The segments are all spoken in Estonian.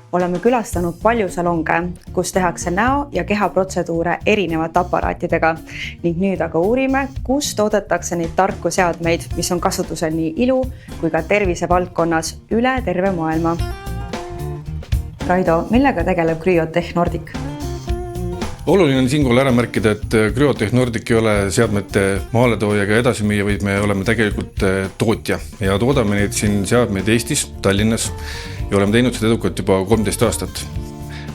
Oleme külastanud palju salonge, kus tehakse näo- ja kehaprotseduure erinevate aparaatidega ning nüüd aga uurime, kus toodetakse neid tarku seadmeid, mis on kasutusel nii ilu kui ka tervise valdkonnas üle terve maailma. Raido, millega tegeleb Cryotech Nordic? Oluline on siinkohal ära märkida, et Cryotech Nordic ei ole seadmete maaletooja ega edasimüüja, vaid me oleme tegelikult tootja ja toodame neid siin seadmeid Eestis, Tallinnas ja oleme teinud seda edukalt juba 13 aastat.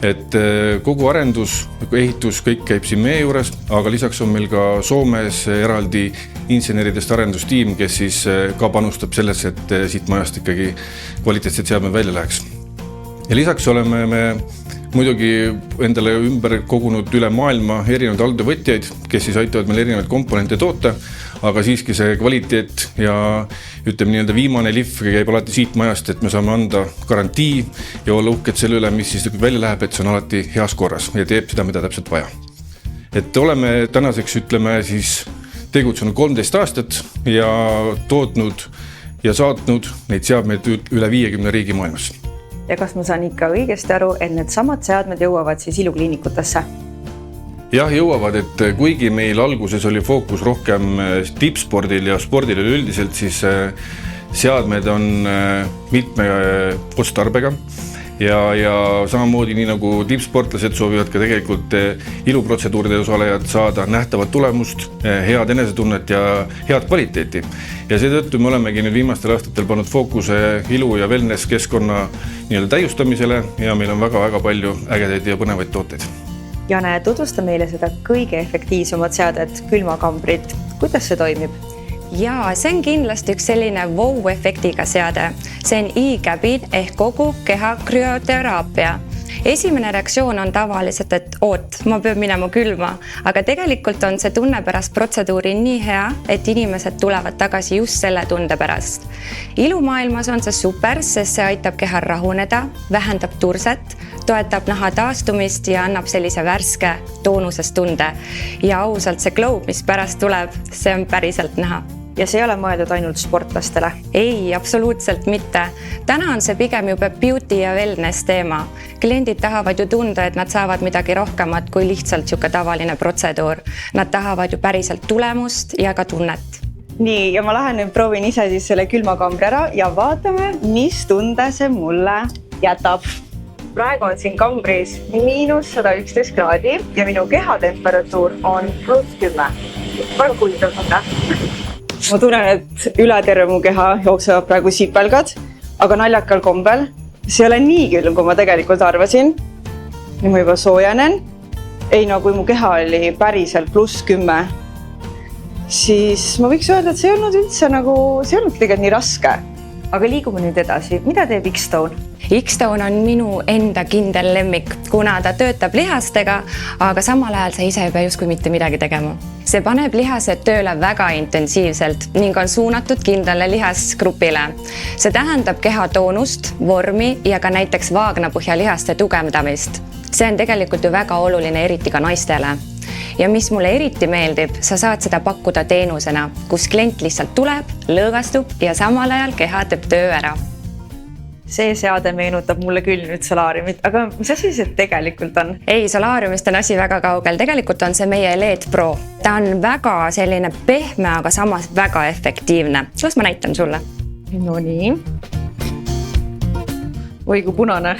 Et kogu arendus, ehitus, kõik käib siin meie juures, aga lisaks on meil ka Soomes eraldi inseneridest arendustiim, kes siis ka panustab sellesse, et siit majast ikkagi kvaliteetsed seadmed välja läheks. Ja lisaks oleme me muidugi endale ümber kogunud üle maailma erinevaid halduvõtjaid, kes siis aitavad meil erinevaid komponente toota, aga siiski see kvaliteet ja ütleme viimane lihv käib alati siit majast, et me saame anda garantii ja olla uhked selle üle, mis siis välja läheb, et see on alati heas korras ja teeb seda, mida täpselt vaja. Et oleme tänaseks tegutsenud 13 aastat ja tootnud ja saatnud neid seadmeid üle 50 riigi maailmas. Ja kas ma saan ikka õigesti aru, et need samad seadmed jõuavad siis ilukliinikutesse? Jah, jõuavad, et kuigi meil alguses oli fookus rohkem tippspordil ja spordil üldiselt, siis seadmed on mitme otstarbega ja samamoodi nii nagu tippsportlased soovivad ka tegelikult iluprotseduuride osalejad saada nähtavat tulemust, head enesetunnet ja head kvaliteeti. Ja seetõttu me olemegi nüüd viimastel aastatel pannud fookuse ilu ja wellness keskkonna täiustamisele ja meil on väga palju ägedaid ja põnevaid tooteid. Jane, tutvusta meile seda kõige efektiivsemat seadet, külmakambrit. Kuidas see toimib? Jaa, see on kindlasti üks selline wow-efektiga seade. See on e-cabin ehk kogu keha krüoteraapia. Esimene reaktsioon on tavaliselt, et ma pean minema külma, aga tegelikult on see tunne pärast protseduuri nii hea, et inimesed tulevad tagasi just selle tunde pärast. Ilumaailmas on see super, sest see aitab kehal rahuneda, vähendab turset, toetab naha taastumist ja annab sellise värske toonusest tunde. Ja ausalt see glow, mis pärast tuleb, see on päriselt näha. Ja see ei ole mõeldud ainult sportlastele? Ei, absoluutselt mitte. Täna on see pigem juba beauty ja wellness teema. Kliendid tahavad ju tunda, et nad saavad midagi rohkemat kui lihtsalt tavaline protseduur. Nad tahavad ju päriselt tulemust ja ka tunnet. Nii, ja ma lähen nüüd proovin ise siis selle külmakambri ära ja vaatame, mis tunde see mulle jätab. Praegu on siin kambris -111 kraadi ja minu kehatemperatuur on +10. Väga huvitav tunne. Ma tunnen, et üle terve mu keha jooksevad praegu sipelgad, aga naljakal kombel. See ei ole nii külm, kui ma tegelikult arvasin. Nüüd ma juba soojenen. Ei, no kui mu keha oli päriselt +10, siis ma võiks öelda, et see ei olnud üldse see ei olnud tegelikult nii raske. Aga liigume nüüd edasi. Mida teeb X-Stone? X-Stone on minu enda kindel lemmik, kuna ta töötab lihastega, aga samal ajal sa ise ei pea justkui mitte midagi tegema. See paneb lihased tööle väga intensiivselt ning on suunatud kindlale lihasgrupile. See tähendab keha toonust, vormi ja ka näiteks vaagnapõhja lihaste tugevdamist. See on tegelikult ju väga oluline, eriti ka naistele. Ja mis mulle eriti meeldib, sa saad seda pakkuda teenusena, kus klient lihtsalt tuleb, lõõgastub ja samal ajal keha teeb töö ära. See seade meenutab mulle küll nüüd solaariumit, aga mis asi see tegelikult on? Ei, solaariumist on asi väga kaugel. Tegelikult on see meie LED Pro. Ta on väga selline pehme, aga samas väga efektiivne. Las ma näitan sulle. No nii. Oi, kui punane.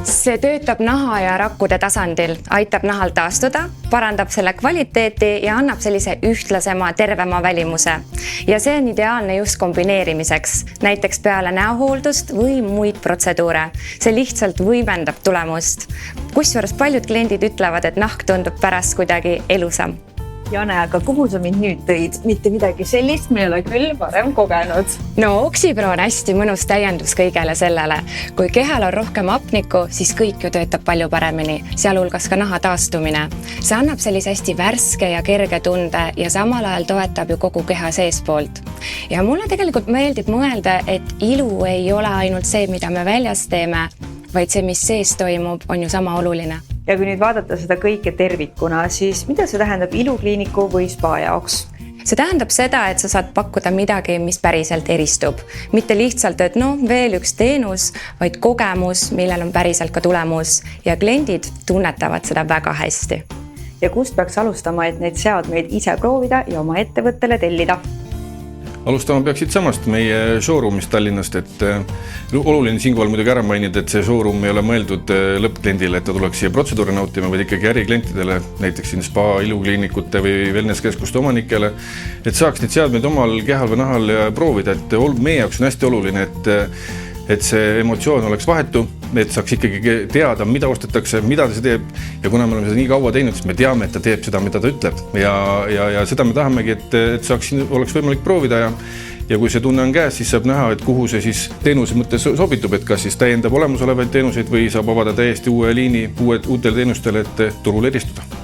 See töötab naha ja rakkude tasandil, aitab nahal taastuda, parandab selle kvaliteeti ja annab sellise ühtlasema, tervema välimuse. Ja see on ideaalne just kombineerimiseks, näiteks peale näohooldust või muid protseduure. See lihtsalt võimendab tulemust. Kusjuures paljud kliendid ütlevad, et nahk tundub pärast kuidagi elusam. Jane, aga kuhu sa mind nüüd tõid? Mitte midagi sellist, me ei ole küll varem kogenud. No Oxipro on hästi mõnus täiendus kõigele sellele. Kui kehal on rohkem hapnikku, siis kõik ju töötab palju paremini, sealhulgas ka naha taastumine. See annab sellise hästi värske ja kerge tunde ja samal ajal toetab ju kogu keha seespoolt. Ja mulle tegelikult meeldib mõelda, et ilu ei ole ainult see, mida me väljas teeme, vaid see, mis sees toimub, on ju sama oluline. Ja kui nüüd vaadata seda kõike tervikuna, siis mida see tähendab ilukliiniku või spa jaoks? see tähendab seda, et sa saad pakkuda midagi, mis päriselt eristub. Mitte lihtsalt, et veel üks teenus, vaid kogemus, millel on päriselt ka tulemus ja kliendid tunnetavad seda väga hästi. Ja kust peaks alustama, et neid seadmeid ise proovida ja oma ettevõttele tellida? Alustama peaksid samast meie showroomist Tallinnast, et oluline siinkohal muidugi ära mainida, et see showroom ei ole mõeldud lõppkliendile, et ta tuleks siia protseduure nautima, vaid ikkagi äriklientidele, näiteks siin spa, ilukliinikute või wellnesskeskuste omanikele, et saaks neid seadmeid omal kehal või nahal proovida, et meie jaoks on hästi oluline, et see emotsioon oleks vahetu, et saaks ikkagi teada, mida ostetakse, mida ta see teeb ja kuna me oleme seda nii kaua teinud, siis me teame, et ta teeb seda, mida ta ütleb ja seda me tahamegi, et oleks võimalik proovida ja kui see tunne on käes, siis saab näha, et kuhu see siis teenuse mõttes sobitub, et kas siis täiendab olemasolevaid teenuseid või saab avada täiesti uue liini uutele teenustele, et turul eristuda.